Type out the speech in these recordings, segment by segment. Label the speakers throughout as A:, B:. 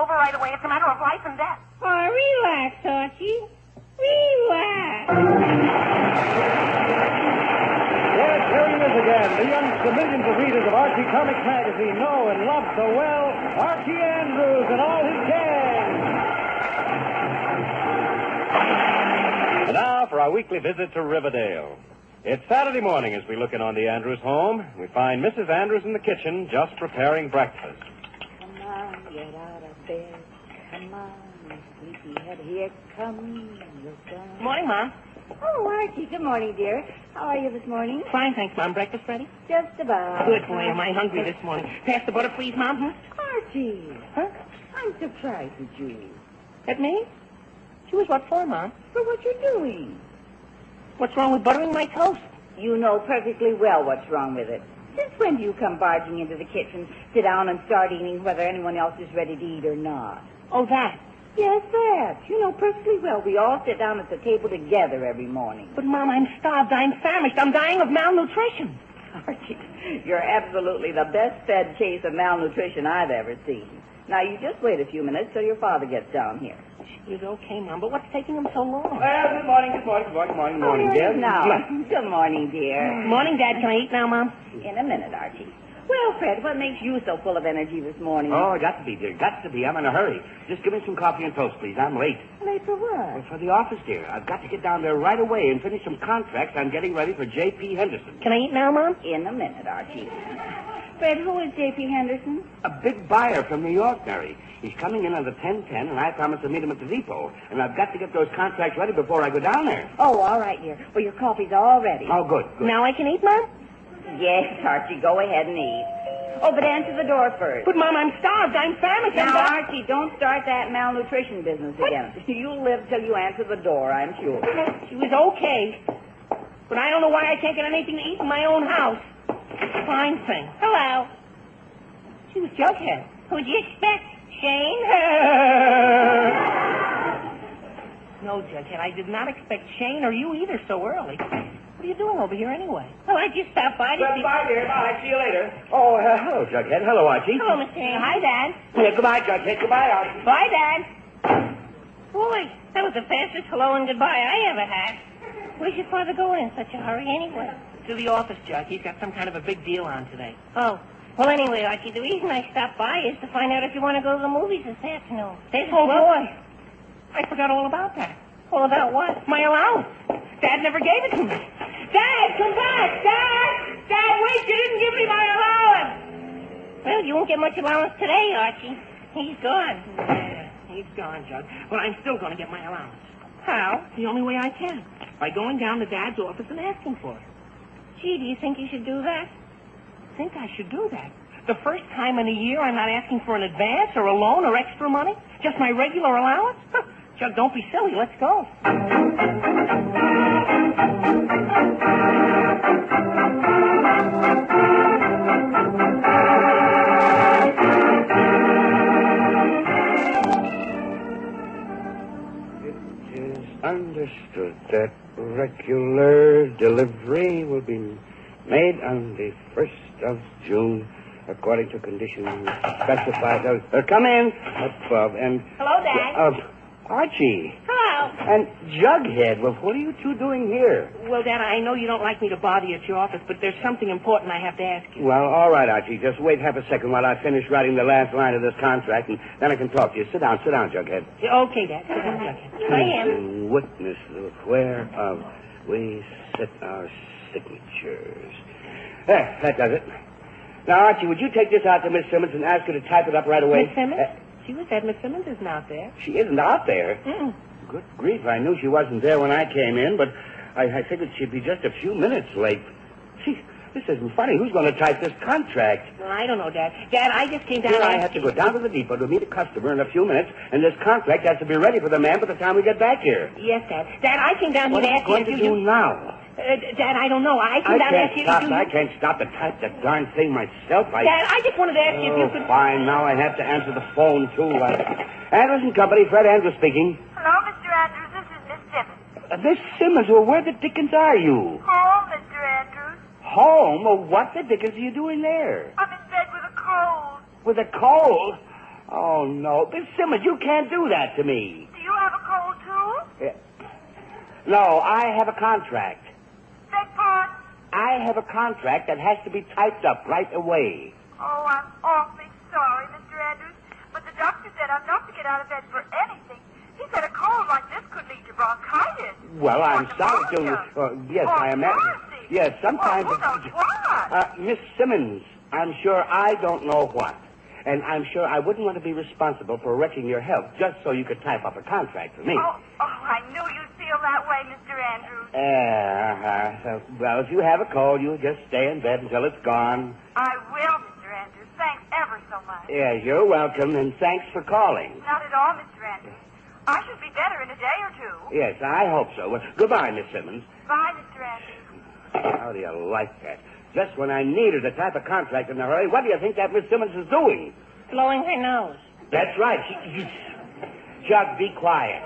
A: over right away. It's a matter of life and death.
B: Oh, relax, Archie. Relax.
C: Yes, here he is again. The millions of readers of Archie Comics magazine know and love so well, Archie Andrews and all his gang. And now for our weekly visit to Riverdale. It's Saturday morning as we look in on the Andrews home. We find Mrs. Andrews in the kitchen just preparing breakfast.
D: Come on, get out of bed. Come on, sleepyhead, here comes the sun.
B: Morning, Mom.
D: Oh, Archie, good morning, dear. How are you this morning?
B: Fine, thanks, Mom. Breakfast ready?
D: Just about.
B: Good boy. Am I hungry this morning? Pass the butter, please, Mom.
D: Archie.
B: Huh?
D: I'm surprised at you.
B: At me? She was what for, Mom?
D: For what you're doing.
B: What's wrong with buttering my toast?
D: You know perfectly well what's wrong with it. Since when do you come barging into the kitchen, sit down and start eating whether anyone else is ready to eat or not?
B: Oh, that.
D: Yes, that. You know perfectly well we all sit down at the table together every morning.
B: But, Mom, I'm starved. I'm famished. I'm dying of malnutrition.
D: Archie, you're absolutely the best-fed case of malnutrition I've ever seen. Now, you just wait a few minutes till your father gets down here.
B: It's okay, Mom, but what's taking him so long?
C: Well, good morning,
D: Dear. Now, good morning, dear.
B: Morning, Dad. Can I eat now, Mom?
D: In a minute, Archie. Well, Fred, what makes you so full of energy this morning?
E: Oh, got to be, dear. Got to be. I'm in a hurry. Just give me some coffee and toast, please. I'm late.
D: Late for what?
E: Well, for the office, dear. I've got to get down there right away and finish some contracts I'm getting ready for J.P. Henderson.
B: Can I eat now, Mom?
D: In a minute, Archie. Fred, who is J.P. Henderson?
E: A big buyer from New York, Mary. He's coming in on the 10:10, and I promised to meet him at the depot. And I've got to get those contracts ready before I go down there.
D: Oh, all right, dear. Well, your coffee's all ready.
E: Oh, good.
B: Now I can eat, Mom?
D: Yes, Archie, go ahead and eat. Oh, but answer the door first.
B: But, Mom, I'm starved. I'm famished.
D: Now, Archie, don't start that malnutrition business again. You'll live till you answer the door, I'm sure.
B: She was okay. But I don't know why I can't get anything to eat in my own house. Fine thing. Hello. She was Jughead. Who'd you expect? Shane? No, Jughead, I did not expect Shane or you either so early. What are you doing over here anyway? Oh, I just stopped by to see...
E: Bye, dear. Bye. See you later. Oh, hello, Jughead. Hello, Archie.
B: Hello, Mr. Shane. Hi, Dad.
E: Yeah, goodbye, Jughead. Goodbye, Archie.
B: Bye, Dad. Boy, that was the fastest hello and goodbye I ever had. Where's your father going in such a hurry anyway? To the office, Jug. He's got some kind of a big deal on today. Oh. Well, anyway, Archie, the reason I stopped by is to find out if you want to go to the movies this afternoon. Oh, boy. I forgot all about that. All about what? My allowance. Dad never gave it to me. Dad, come back! Dad! Dad, wait! You didn't give me my allowance! Well, you won't get much allowance today, Archie. He's gone. Yeah, he's gone, Jug. But I'm still going to get my allowance. How? The only way I can. By going down to Dad's office and asking for it. Gee, do you think you should do that? Think I should do that? The first time in a year I'm not asking for an advance or a loan or extra money? Just my regular allowance? Huh. Jug, don't be silly. Let's go.
E: It is understood that regular delivery will be made on the 1st of June, according to conditions specified. Come in above and...
B: Hello, Dad.
E: Archie.
B: Hello.
E: And Jughead. Well, what are you two doing here?
B: Well, Dad, I know you don't like me to bother you at your office, but there's something important I have to ask you.
E: Well, all right, Archie. Just wait half a second while I finish writing the last line of this contract, and then I can talk to you. Sit down, Jughead.
B: Okay, Dad. Sit down, Jughead. I am.
E: Witness whereof we set our signatures. There, that does it. Now, Archie, would you take this out to Miss Simmons and ask her to type it up right away?
B: Miss Simmons? She was said Miss Simmons isn't out there.
E: She isn't out there?
B: Mm-mm.
E: Good grief, I knew she wasn't there when I came in, but I figured she'd be just a few minutes late. See, this isn't funny. Who's going to type this contract?
B: Well, I don't know, Dad. Dad, I just came down
E: Here
B: to
E: I have to go down to the depot to meet a customer in a few minutes, and this contract has to be ready for the man by the time we get back here.
B: Yes, Dad. Dad, I came down here
E: What
B: to
E: are
B: ask
E: you
B: you
E: going to do now?
B: Dad, I don't know. I came down to ask you to do...
E: I can't stop to type that darn thing myself.
B: Dad, I just wanted to ask you if you could...
E: Fine. Now I have to answer the phone, too. Andrews and Company, Fred Andrews speaking.
A: Hello, Mr. Andrews. This is Miss Simmons.
E: Miss Simmons, well, where the dickens are you?
A: Home, Mr. Andrews.
E: Home? Well, what the dickens are you doing there?
A: I'm in bed with a cold.
E: With a cold? Oh, no. Miss Simmons, you can't do that to me.
A: Do you have a cold, too?
E: No, I have a contract.
A: Beg pardon?
E: I have a contract that has to be typed up right away.
A: Oh, I'm awfully sorry, Mr. Andrews. But the doctor said I'm not to get out of bed for anything. He said a cold like this could lead to bronchitis.
E: Well, I'm
A: Or
E: sorry to...
A: pneumonia.
E: yes,
A: Or
E: I am...
A: mercy.
E: Yes, sometimes...
A: Or who knows what?
E: Miss Simmons, I'm sure I don't know what. And I'm sure I wouldn't want to be responsible for wrecking your health just so you could type up a contract for me.
A: Oh, I knew you'd feel that way, Mr. Andrews.
E: Well, if you have a cold, you just stay in bed until it's gone.
A: I will, Mr. Andrews. Thanks ever so much.
E: Yeah, you're welcome, and thanks for calling.
A: Not at all, Mr. Andrews. I should be better in a day or two.
E: Yes, I hope so. Well, goodbye, Miss Simmons.
A: Bye, Mr. Andrews.
E: How do you like that? Just when I needed to type a contract in a hurry, what do you think that Miss Simmons is doing?
B: Blowing her nose.
E: That's right. Jug, be quiet.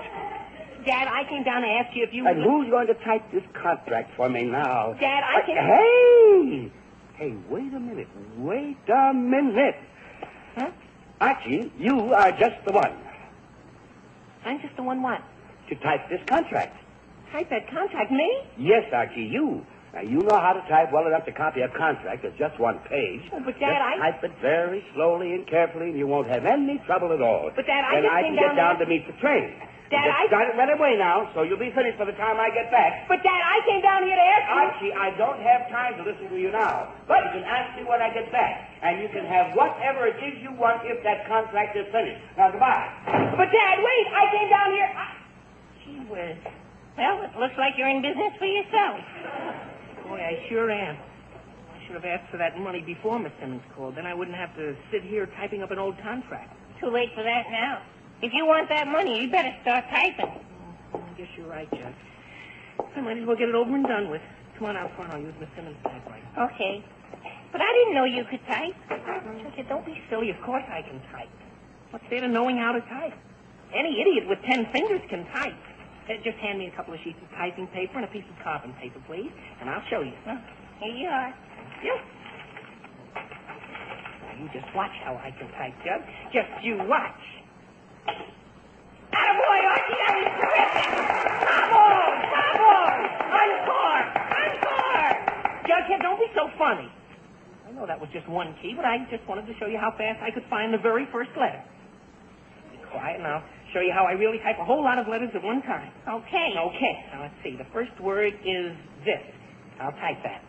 B: Dad, I came down to ask you if you...
E: And who's going to type this contract for me now?
B: Dad, I can...
E: Hey, wait a minute. Wait a minute.
B: Huh?
E: Archie, you are just the one
B: I'm just the one what?
E: to type this contract.
B: Type that contract? Me?
E: Yes, Archie, you. Now, you know how to type well enough to copy a contract as just one page.
B: Oh, but, Dad,
E: just type it very slowly and carefully, and you won't have any trouble at all.
B: But, Dad, I
E: then
B: just
E: I
B: came
E: can get
B: down
E: down to meet the train.
B: Dad,
E: Just start it right away now, so you'll be finished by the time I get back.
B: But, Dad, I came down here to ask you...
E: Archie, I don't have time to listen to you now. But you can ask me when I get back. And you can have whatever it is you want if that contract is finished. Now, goodbye.
B: But, Dad, wait! I came down here... Gee whiz. Well, it looks like you're in business for yourself.
F: Boy, I sure am. I should have asked for that money before Miss Simmons called. Then I wouldn't have to sit here typing up an old contract.
B: Too late for that now. If you want that money, you better start typing.
F: I guess you're right, Judge. I might as well get it over and done with. Come on out front. I'll use Miss Simmons' typewriter.
B: Okay. But I didn't know you could type.
F: Judge, don't be silly. Of course I can type. What's there to knowing how to type? Any idiot with 10 fingers can type. Just hand me a couple of sheets of typing paper and a piece of carbon paper, please, and I'll show you.
B: Here you are.
F: Yeah. Now, you just watch how I can type, Judge. Just you watch.
B: Attaboy, Archie, that was terrific! Bravo! Encore!
F: Judge, don't be so funny. I know that was just one key, but I just wanted to show you how fast I could find the very first letter. Be quiet, and I'll show you how I really type a whole lot of letters at one time.
B: Okay.
F: Okay, now let's see. The first word is this. I'll type that.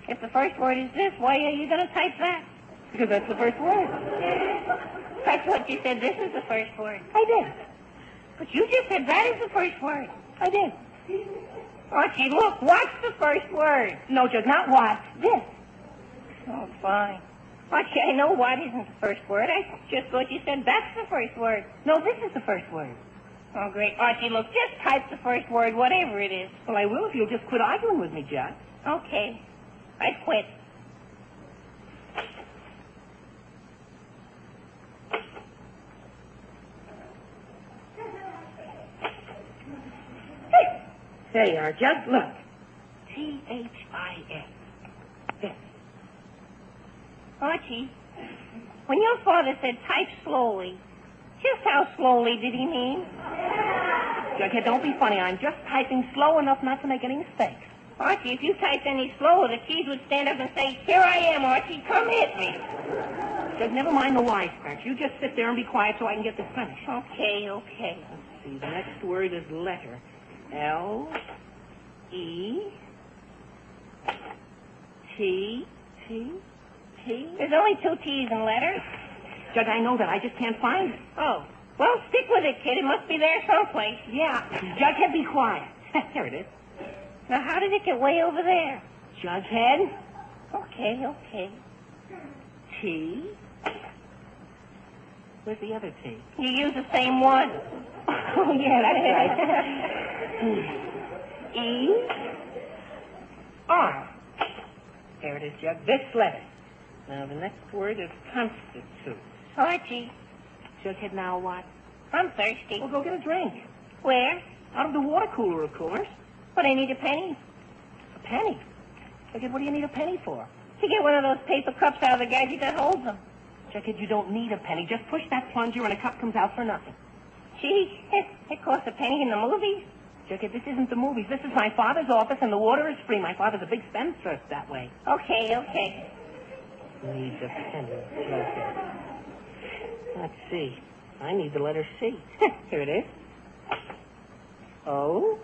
B: If the first word is this, why are you going to type that?
F: Because that's the first word.
B: I thought you said this is the first word.
F: I did.
B: But you just said that is the first word.
F: I did.
B: Archie, look, watch the first word.
F: No, Judge, not what. This.
B: Oh, fine. Archie, I know what isn't the first word. I just thought you said that's the first word.
F: No, this is the first word.
B: Oh, great. Archie, look, just type the first word, whatever it is.
F: Well, I will if you'll just quit arguing with me, Judge.
B: Okay. I quit.
F: There you are, Judge. Look. T-H-I-S. This.
B: Archie, when your father said type slowly, just how slowly did he mean?
F: Jughead, don't be funny. I'm just typing slow enough not to make any mistakes.
B: Archie, if you typed any slower, the keys would stand up and say, "Here I am, Archie, come hit me."
F: Judge, never mind the wisecracks. You just sit there and be quiet so I can get this finished.
B: Okay.
F: Let's see. The next word is letter. L-E-T-T.
B: There's only 2 T's in letters.
F: Judge, I know that. I just can't find it.
B: Oh. Well, stick with it, kid. It must be there someplace.
F: Yeah. Jughead, be quiet. Here it is.
B: Now, how did it get way over there?
F: Jughead.
B: Okay.
F: T. Where's the other T?
B: You use the same one.
F: Oh, yeah, that's right. E-R. There it is, Judge. This letter. Now, the next word is constitute.
B: Archie,
F: Jughead, now what?
B: I'm thirsty.
F: Well, go get a drink.
B: Where?
F: Out of the water cooler, of course.
B: But I need a penny.
F: A penny? Jughead, what do you need a penny for?
B: To get one of those paper cups out of the gadget that holds them.
F: Jughead, you don't need a penny. Just push that plunger and a cup comes out for nothing.
B: Gee, it costs a penny in the movies.
F: Jughead, this isn't the movies. This is my father's office, and the water is free. My father's a big spendthrift that way.
B: Okay.
F: Needs a penny, Jughead. Let's see. I need the letter C. Here it is. O.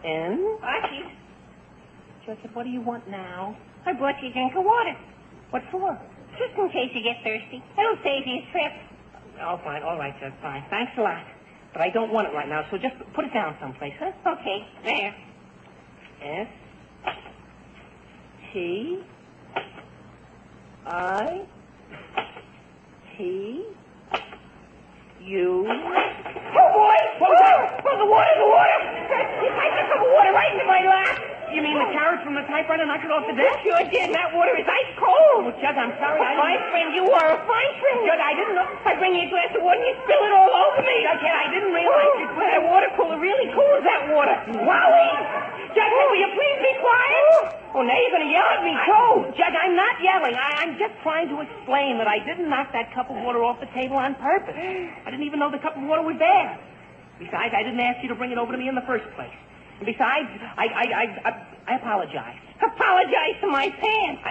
F: N.
B: Archie,
F: Jughead, what do you want now?
B: I brought you a drink of water.
F: What for?
B: Just in case you get thirsty. It'll save you a trip.
F: Oh, fine. All right, Jug, fine. Thanks a lot. But I don't want it right now, so just put it down someplace, huh?
B: Okay, there.
F: S. T. I. T. U.
B: Oh, boy!
F: What was that?
B: Oh, the water! You typed a cup of water right into my lap.
F: You mean the carriage from the typewriter knocked it off the desk?
B: Sure did. That water is ice cold.
F: Oh, Jug, I'm sorry.
B: A fine friend, you are a fine friend.
F: Jug, I didn't know.
B: I bring you a glass of water and you spill it all over me.
F: Jughead, I didn't realize you put that water cooler really cool as that water.
B: Wowie! Jughead, will you please be quiet?
F: Oh, now you're going to yell at me, too. Jug, I'm not yelling. I'm just trying to explain that I didn't knock that cup of water off the table on purpose. I didn't even know the cup of water was there. Besides, I didn't ask you to bring it over to me in the first place. And besides, I apologize.
B: Apologize to my pants.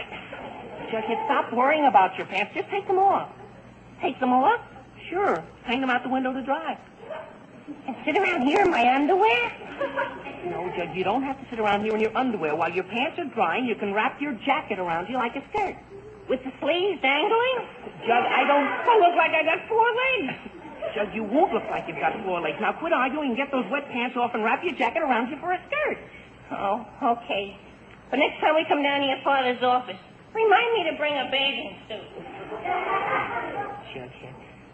F: Jughead, stop worrying about your pants. Just take them off.
B: Take them off
F: Sure. Hang them out the window to dry.
B: and sit around here in my underwear?
F: No, Jug, you don't have to sit around here in your underwear. While your pants are drying, you can wrap your jacket around you like a skirt.
B: With the sleeves dangling?
F: Jug, I don't...
B: I look like I got 4 legs.
F: Jug, you won't look like you've got 4 legs. Now quit arguing and get those wet pants off and wrap your jacket around you for a skirt.
B: Oh, okay. But next time we come down to your father's office, remind me to bring a bathing suit.
F: Jughead,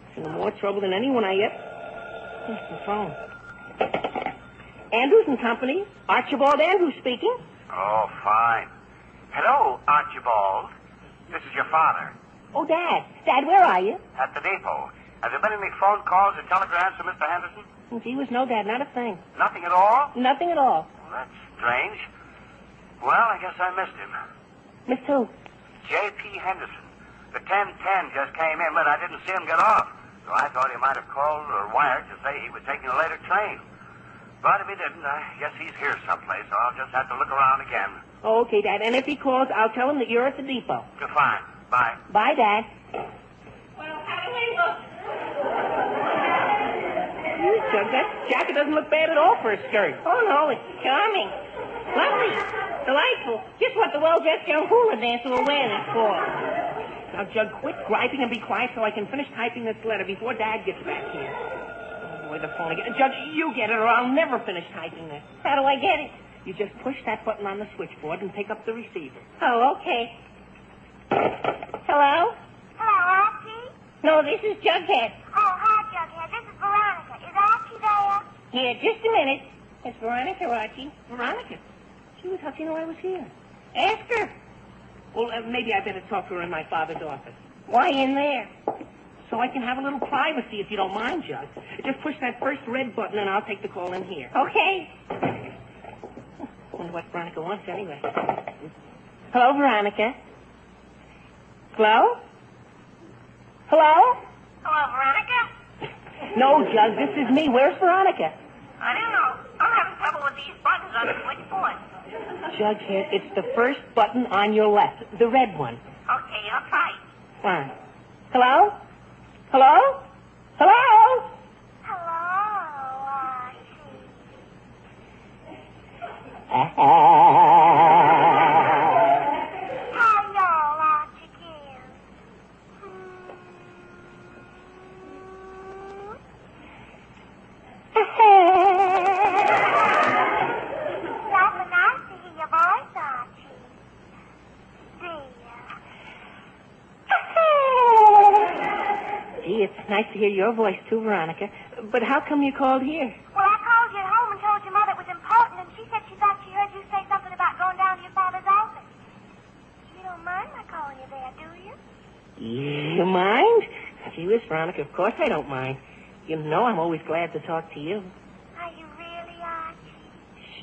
F: it's in more trouble than anyone I yet... Here's the phone. Andrews and Company. Archibald Andrews speaking.
G: Oh, fine. Hello, Archibald. This is your father.
F: Oh, Dad. Dad, where are you?
G: At the depot. Have there been any phone calls or telegrams from Mr. Henderson?
F: Gee whiz, no, Dad, not a thing.
G: Nothing at all?
F: Nothing at all.
G: Well, that's strange. Well, I guess I missed him.
F: Missed who?
G: J.P. Henderson. The 10:10 just came in, but I didn't see him get off. So I thought he might have called or wired to say he was taking a later train. But if he didn't, I guess he's here someplace, so I'll just have to look around again.
F: Oh, okay, Dad. And if he calls, I'll tell him that you're at the depot.
G: Fine. Bye.
F: Bye, Dad.
B: Well, how do I look?
F: Jug, that jacket doesn't look bad at all for a skirt.
B: Oh, no, it's charming. Lovely. Delightful. Just what the well-dressed young hula dancer will wear this for.
F: Now, Jug, quit griping and be quiet so I can finish typing this letter before Dad gets back here. Oh, boy, the phone again. Jug, you get it or I'll never finish typing this.
B: How do I get it?
F: You just push that button on the switchboard and pick up the receiver.
B: Oh, okay. Hello?
A: Hello, Archie?
B: No, this is Jughead.
A: Oh, hi, Jughead. This is Veronica. Is Archie there?
B: Here, just a minute. It's Veronica, Archie.
F: Veronica. She was how'd you know I was here?
B: Ask her.
F: Well, maybe I better talk to her in my father's office.
B: Why in there?
F: So I can have a little privacy if you don't mind, Jug. Just push that first red button and I'll take the call in here.
B: Okay.
F: Wonder what Veronica wants anyway. Hello, Veronica. Hello? Hello?
A: Hello, Veronica?
F: No, Jug, this is me. Where's Veronica?
A: I don't know. I'm having trouble with these buttons on the switchboard.
F: Jug, here, it's the first button on your left, the red one.
A: Okay, I'll try.
F: Fine. Hello? Hello? Hello?
A: Hello, Archie. How y'all, Archie, again? Awful nice to hear your voice, Archie.
F: Gee, it's nice to hear your voice, too, Veronica. But how come you called here?
A: Well, I called you at home and told your mother it was important, and she said she thought she heard you say something about going down to your father's office. You don't mind my calling you there, do you?
F: You mind? Gee whiz, Veronica, of course I don't mind. You know I'm always glad to talk to you.
A: Are you really, Archie?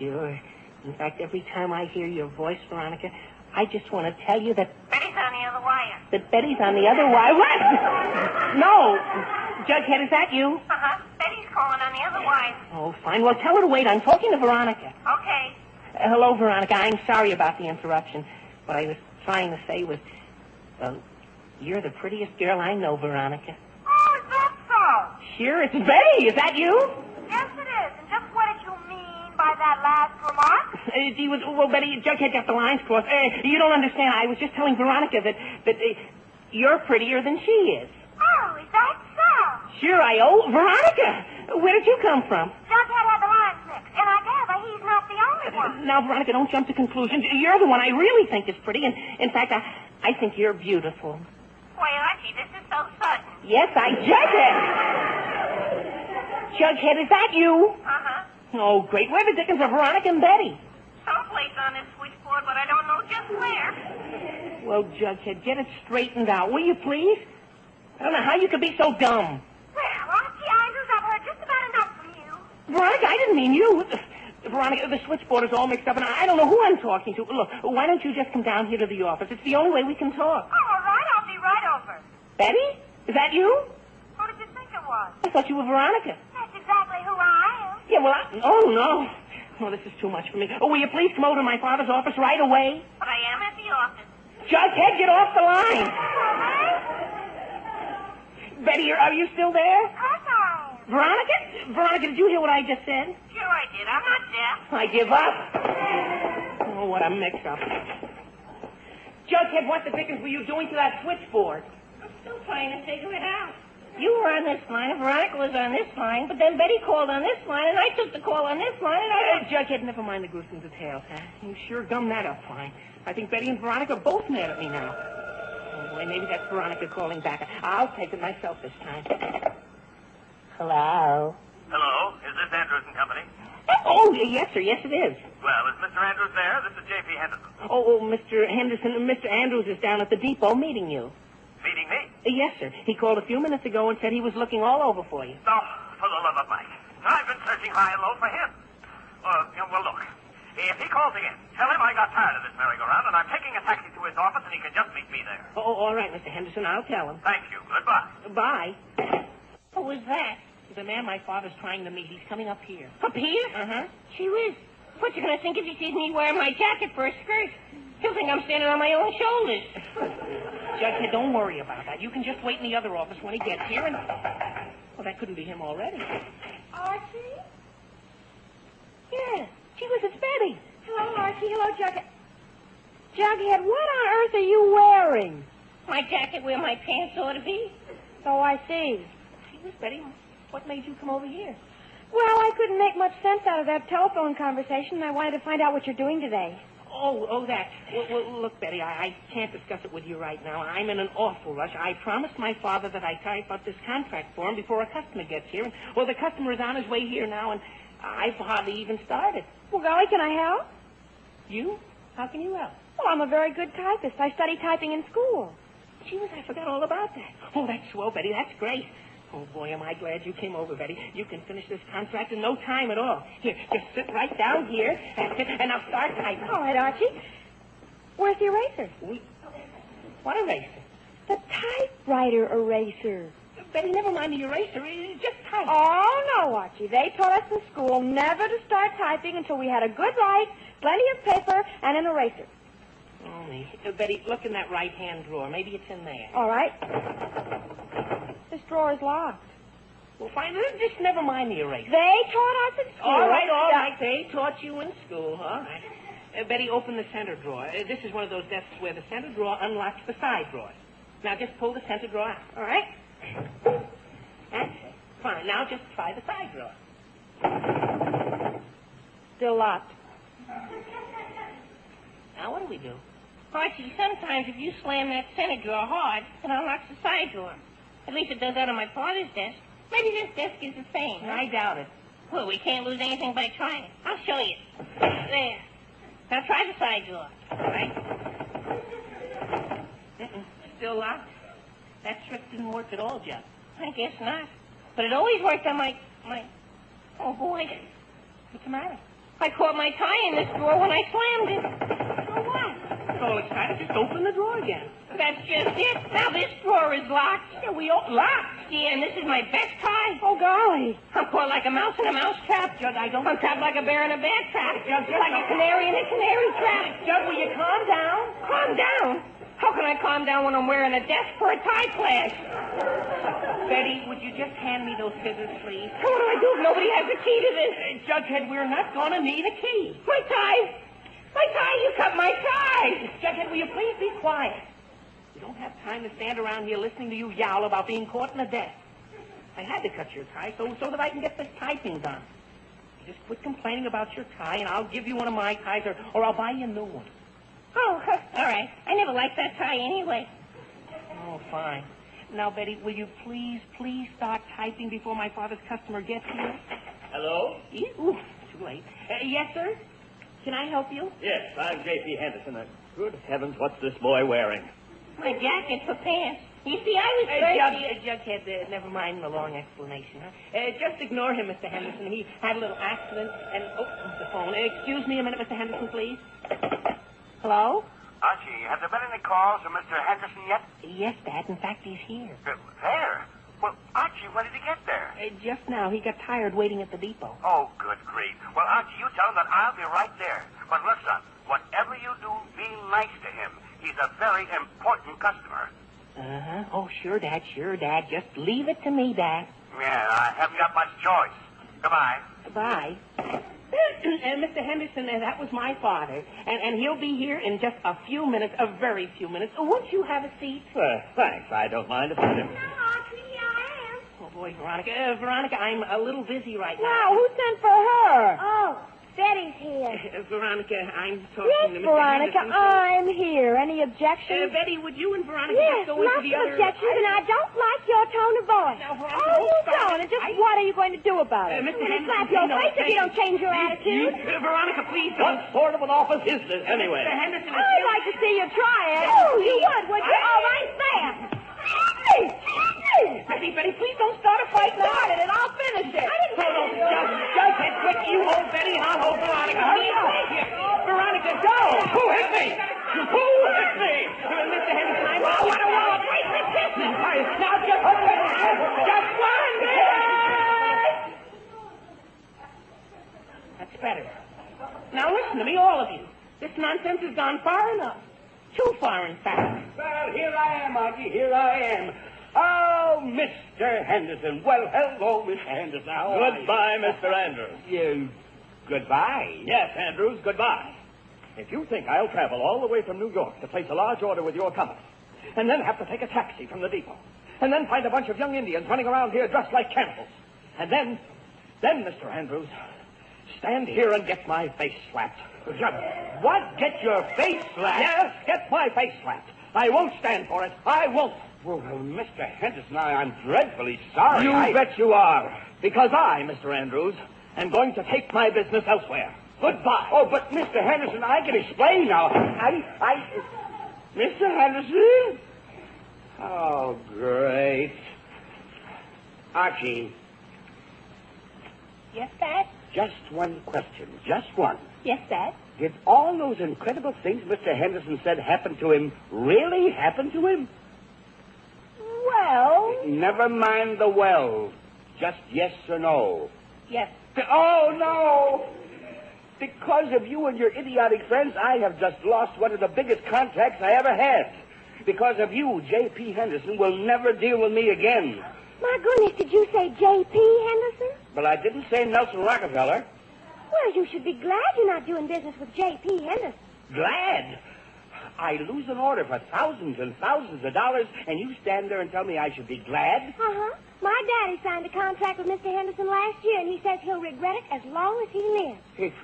F: Sure. In fact, every time I hear your voice, Veronica, I just want to tell you that...
A: Betty's on the other wire.
F: that Betty's on the other wire. What? No. Jughead, is that you?
A: Uh-huh. Betty's calling on the other line.
F: Oh, fine. Well, tell her to wait. I'm talking to Veronica.
A: Okay.
F: Hello, Veronica. I'm sorry about the interruption. What I was trying to say was, you're the prettiest girl I know, Veronica.
A: Oh, is that so?
F: Sure, it's Betty. Is that you?
A: Yes, it is. And just what did you mean by that last remark?
F: Well, Betty, Jughead got the lines crossed. You don't understand. I was just telling Veronica that you're prettier than she is.
A: Oh, is that so?
F: Sure, Veronica, where did you come from?
A: Jughead had the lines mixed, and I gather he's not the only one.
F: Now, Veronica, don't jump to conclusions. You're the one I really think is pretty, and in fact, I think you're beautiful.
A: Why, Archie, this is so sudden.
F: Yes, Jughead. Jughead, is that you?
A: Uh-huh.
F: Oh, great. Where the dickens are Veronica and Betty?
A: Someplace on this switchboard, but I don't know just where.
F: Well, Jughead, get it straightened out, will you, please? I don't know how you could be so dumb.
A: Well, Archie Andrews, I've heard just about enough from you.
F: Veronica, I didn't mean you. Veronica, the switchboard is all mixed up, and I don't know who I'm talking to. Look, why don't you just come down here to the office? It's the only way we can talk.
A: Oh, all right, I'll be right over.
F: Betty? Is that you?
A: Who did you think it was?
F: I thought you were Veronica.
A: That's exactly who I am.
F: Yeah, well, oh, no. Oh, this is too much for me. Oh, will you please come over to my father's office right away?
A: But I am at the office.
F: Jughead, get off the line. Betty, are you still there?
A: Of course I am.
F: Veronica, did you hear what I just said?
A: Sure I did. I'm not deaf.
F: I give up. Oh, what a mix-up. Jughead, what the dickens were you doing to that switchboard?
B: I'm still trying to figure it out. You were on this line, and Veronica was on this line, but then Betty called on this line, and I took the call on this line, and I...
F: Jughead, never mind the gruesome details, huh? You sure gummed that up fine. I think Betty and Veronica are both mad at me now. Oh, boy, maybe that's Veronica calling back. I'll take it myself this time. Hello?
G: Hello, is this Andrews and Company?
F: Oh, yes, sir. Yes, it is.
G: Well, is Mr. Andrews there? This is J.P. Henderson.
F: Oh, Mr. Henderson, Mr. Andrews is down at the depot meeting you.
G: Meeting me?
F: Yes, sir. He called a few minutes ago and said he was looking all over for you.
G: Oh, for the love of Mike. I've been searching high and low for him. Well, look. If he calls again, tell him I got tired of this merry-go-round, and I'm taking a taxi to his office, and he can just meet me there.
F: Oh, all right, Mr. Henderson. I'll tell him.
G: Thank you. Goodbye.
F: Bye.
B: What was that?
F: The man my father's trying to meet. He's coming up here.
B: Up here?
F: Uh-huh.
B: Gee whiz. What's he going to think if he sees me wearing my jacket for a skirt? He'll think I'm standing on my own shoulders.
F: Jughead, don't worry about that. You can just wait in the other office when he gets here, and... Well, that couldn't be him already.
A: Archie?
F: Yeah. Gee whiz, it's Betty.
D: Hello, Archie. Hello, Jughead. Jughead, what on earth are you wearing?
B: My jacket where my pants ought to be.
D: Oh, I see.
F: Gee whiz, Betty, what made you come over here?
D: Well, I couldn't make much sense out of that telephone conversation, and I wanted to find out what you're doing today.
F: Oh, that. Well, look, Betty, I can't discuss it with you right now. I'm in an awful rush. I promised my father that I'd type up this contract for him before a customer gets here. And, well, the customer is on his way here now, and I've hardly even started.
D: Well, golly, can I help?
F: You? How can you help?
D: Well, I'm a very good typist. I study typing in school.
F: Gee whiz, I forgot all about that. Oh, that's swell, Betty. That's great. Oh, boy, am I glad you came over, Betty. You can finish this contract in no time at all. Here, just sit right down here. That's it, and I'll start typing.
D: All right, Archie. Where's the eraser?
F: What eraser?
D: The typewriter eraser.
F: Betty, never mind the eraser. It's just type.
D: Oh, no, Archie. They taught us in school never to start typing until we had a good write, plenty of paper, and an eraser.
F: Oh, me. Betty, look in that right-hand drawer. Maybe it's in there.
D: All right. This drawer is locked.
F: Well, fine. Just never mind the eraser.
D: They taught us in school.
F: All right. They taught you in school. All right. Betty, open the center drawer. This is one of those desks where the center drawer unlocks the side drawers. Now, just pull the center drawer out.
D: All right.
F: That's it. Fine. Now, just try the side drawer.
D: Still locked.
F: Now, what do we do?
B: Archie, sometimes if you slam that center drawer hard, it unlocks the side drawer. At least it does that on my father's desk. Maybe this desk is the same. Huh?
F: I doubt it.
B: Well, we can't lose anything by trying. I'll show you. There. Now try the side drawer. All right.
F: Still locked? That trick didn't work at all, Jeff.
B: I guess not. But it always worked on my... Oh, boy.
F: What's the matter?
B: I caught my tie in this drawer when I slammed it.
F: So what? Get all excited. Just open the drawer again.
B: That's just it. Now this drawer is locked. Yeah, locked? Yeah, and this is my best tie. Oh, golly. I'm caught like a mouse in a mouse trap, Jug. I'm trapped like a bear in a bear trap, Jug. Just like a canary in a canary trap. Jug, will you calm down? Calm down? How can I calm down when I'm wearing a desk for a tie class? Betty, would you just hand me those scissors, please? What do I do if nobody has a key to this? Jughead, we're not going to need a key. My tie! My tie! You cut my tie! Jughead, will you please be quiet? We don't have time to stand around here listening to you yowl about being caught in a desk. I had to cut your tie so that I can get this tie thing done. You just quit complaining about your tie, and I'll give you one of my ties, or I'll buy you a new one. Oh, all right. I never liked that tie anyway. Oh, fine. Now, Betty, will you please start typing before my father's customer gets here?
H: Hello?
B: Ooh, too late. Yes, sir? Can I help you?
H: Yes, I'm J.P. Henderson. Good heavens, what's this boy wearing?
B: My jacket for pants. You see, I was thirsty. Jughead, never mind the long explanation. Huh? Just ignore him, Mr. Henderson. He had a little accident, and... Oh, the phone. Excuse me a minute, Mr. Henderson, please. Hello?
G: Archie, have there been any calls from Mr. Henderson yet?
B: Yes, Dad. In fact, he's here.
G: There? Well, Archie, when did he get there?
B: Just now. He got tired waiting at the depot.
G: Oh, good grief. Well, Archie, you tell him that I'll be right there. But look, son, whatever you do, be nice to him. He's a very important customer.
B: Uh-huh. Oh, sure, Dad. Sure, Dad. Just leave it to me, Dad.
G: Yeah, I haven't got much choice. Goodbye.
B: Goodbye. Mr. Henderson, that was my father, and he'll be here in just a few minutes, a very few minutes. Won't you have a seat?
H: Thanks. I don't mind if I do.
A: No, Archie, here I am.
B: Oh, boy, Veronica. Veronica, I'm a little busy right now.
D: Now, who sent for her?
A: Oh, Betty's here.
B: Veronica, I'm talking
D: Yes,
B: to Mr.
D: Veronica,
B: Henderson.
D: I'm here. Any objections?
B: Betty, would you and Veronica
D: Yes,
B: just go into
D: lots
B: the
D: of
B: other...
D: objections, and I don't like your tone of voice.
B: Now, Veronica,
D: Oh, you
B: don't start.
D: don't. And just what are you going to do about it?
B: Mr.
D: I'm going to
B: Henderson,
D: slap your
B: no,
D: face if you don't change your attitude.
B: Veronica, please
H: What
B: don't...
H: sort of an office is this, anyway?
B: Mr. Henderson,
D: I'd like to see you try it. Oh, you would you? All right, there.
B: Betty, please don't start a fight now.
D: Started it. I'll finish it.
B: Just hit quick. You hold Betty, I'll hold Veronica. Hurry up. Veronica, go.
H: Who hit me? Who hit me?
B: Mr. Henderson, I want to break the kisses. Now, just one minute. That's better. Now, listen to me, all of you. This nonsense has gone far enough. Too far, in fact.
E: Well, here I am, Archie. Here I am. Oh, Mr. Henderson. Well, hello, Mr. Henderson. How are you?
H: Goodbye, Mr. Andrews.
E: Goodbye?
H: Yes, Andrews, goodbye. If you think I'll travel all the way from New York to place a large order with your company, and then have to take a taxi from the depot, and then find a bunch of young Indians running around here dressed like cannibals, and then, Mr. Andrews, stand here and get my face slapped.
E: What? Get your face slapped?
H: Yes, get my face slapped. I won't stand for it. I won't.
E: Well, Mr. Henderson, I'm dreadfully sorry.
H: You bet you are. Because I, Mr. Andrews, am going to take my business elsewhere. Goodbye.
E: Oh, but Mr. Henderson, I can explain now. Mr. Henderson? Oh, great. Archie,
B: Yes, Dad?
E: just one question. Just one.
B: Yes, Dad?
E: Did all those incredible things Mr. Henderson said happen to him really happen to him?
D: Well,
E: Never mind the well. Just yes or no.
B: Yes.
E: Oh, no! Because of you and your idiotic friends, I have just lost one of the biggest contracts I ever had. Because of you, J.P. Henderson will never deal with me again.
A: My goodness, did you say J.P. Henderson?
E: But I didn't say Nelson Rockefeller.
A: Well, you should be glad you're not doing business with J.P. Henderson.
E: Glad. I lose an order for thousands and thousands of dollars, and you stand there and tell me I should be glad?
A: Uh-huh. My daddy signed a contract with Mr. Henderson last year, and he says he'll regret it as long as he lives.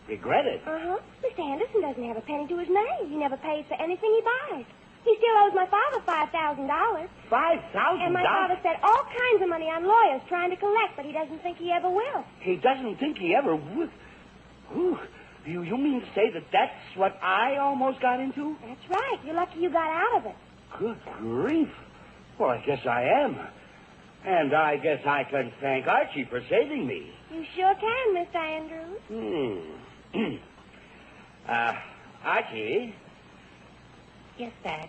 E: Regret it?
A: Uh-huh. Mr. Henderson doesn't have a penny to his name. He never pays for anything he buys. He still owes my father $5,000.
E: $5,000?
A: And my father spent all kinds of money on lawyers trying to collect, but he doesn't think he ever will.
E: He doesn't think he ever would. Ooh, you mean to say that that's what I almost got into?
A: That's right. You're lucky you got out of it.
E: Good grief. Well, I guess I am. And I guess I can thank Archie for saving me.
A: You sure can, Mr. Andrews.
E: Archie,
B: Yes, Dad.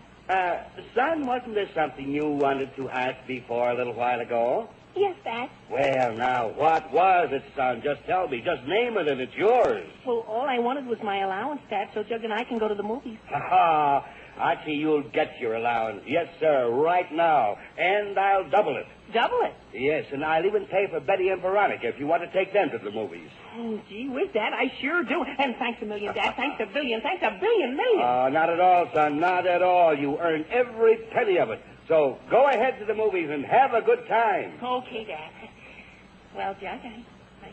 E: Son, wasn't there something you wanted to ask before a little while ago?
B: Yes, Dad.
E: Well, now, what was it, son? Just tell me. Just name it and it's yours.
B: Well, all I wanted was my allowance, Dad, so Jug and I can go to the movies.
E: Ha-ha. Archie, you'll get your allowance. Yes, sir, right now. And I'll double it.
B: Double it?
E: Yes, and I'll even pay for Betty and Veronica if you want to take them to the movies.
B: Oh, gee whiz, Dad, I sure do. And thanks a million, Dad. Thanks a billion. Thanks a billion million.
E: Not at all, son. Not at all. You earned every penny of it. So go ahead to the movies and have a good time.
B: Okay, Dad. Well, Jug, I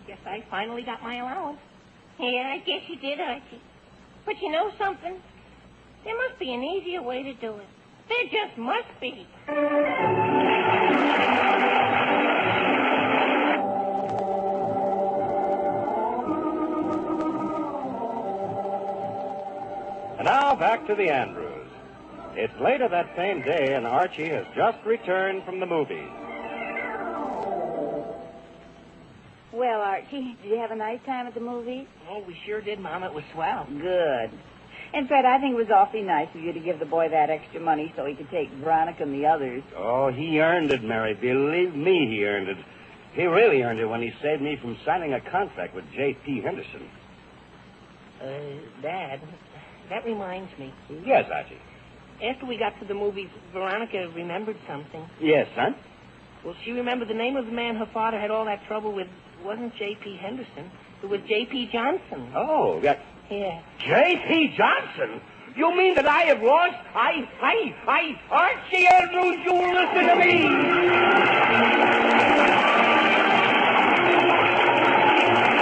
B: guess I finally got my allowance. Yeah, I guess you did, Archie. But you know something? There must be an easier way to do it. There just must be.
C: And now back to the Andrews. It's later that same day, and Archie has just returned from the movies.
D: Well, Archie, did you have a nice time at the movies?
B: Oh, we sure did, Mom. It was swell.
D: Good. And, Fred, I think it was awfully nice of you to give the boy that extra money so he could take Veronica and the others.
E: Oh, he earned it, Mary. Believe me, he earned it. He really earned it when he saved me from signing a contract with J.P. Henderson.
B: Dad, that reminds me.
E: Yes, Archie.
B: After we got to the movies, Veronica remembered something.
E: Yes, son?
B: Well, she remembered the name of the man her father had all that trouble with. It wasn't J.P. Henderson. It was J.P. Johnson.
E: Oh, that...
B: Yeah.
E: J.P. Johnson? You mean that I have lost? Archie Andrews, you listen to me!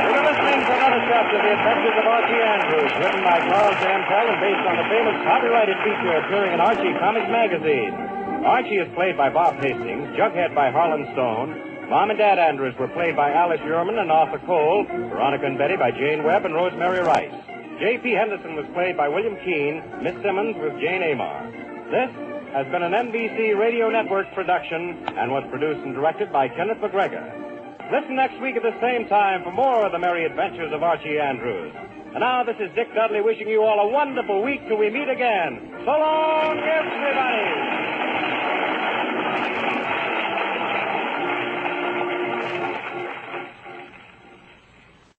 C: You're listening to another chapter of The Adventures of Archie Andrews, written by Charles Dantel and based on the famous copyrighted feature appearing in Archie Comics magazine. Archie is played by Bob Hastings, Jughead by Harlan Stone, Mom and Dad Andrews were played by Alice Yeoman and Arthur Cole, Veronica and Betty by Jane Webb and Rosemary Rice. J.P. Henderson was played by William Keane, Miss Simmons was Jane Amar. This has been an NBC Radio Network production and was produced and directed by Kenneth McGregor. Listen next week at the same time for more of the merry adventures of Archie Andrews. And now this is Dick Dudley wishing you all a wonderful week till we meet again. So long, everybody!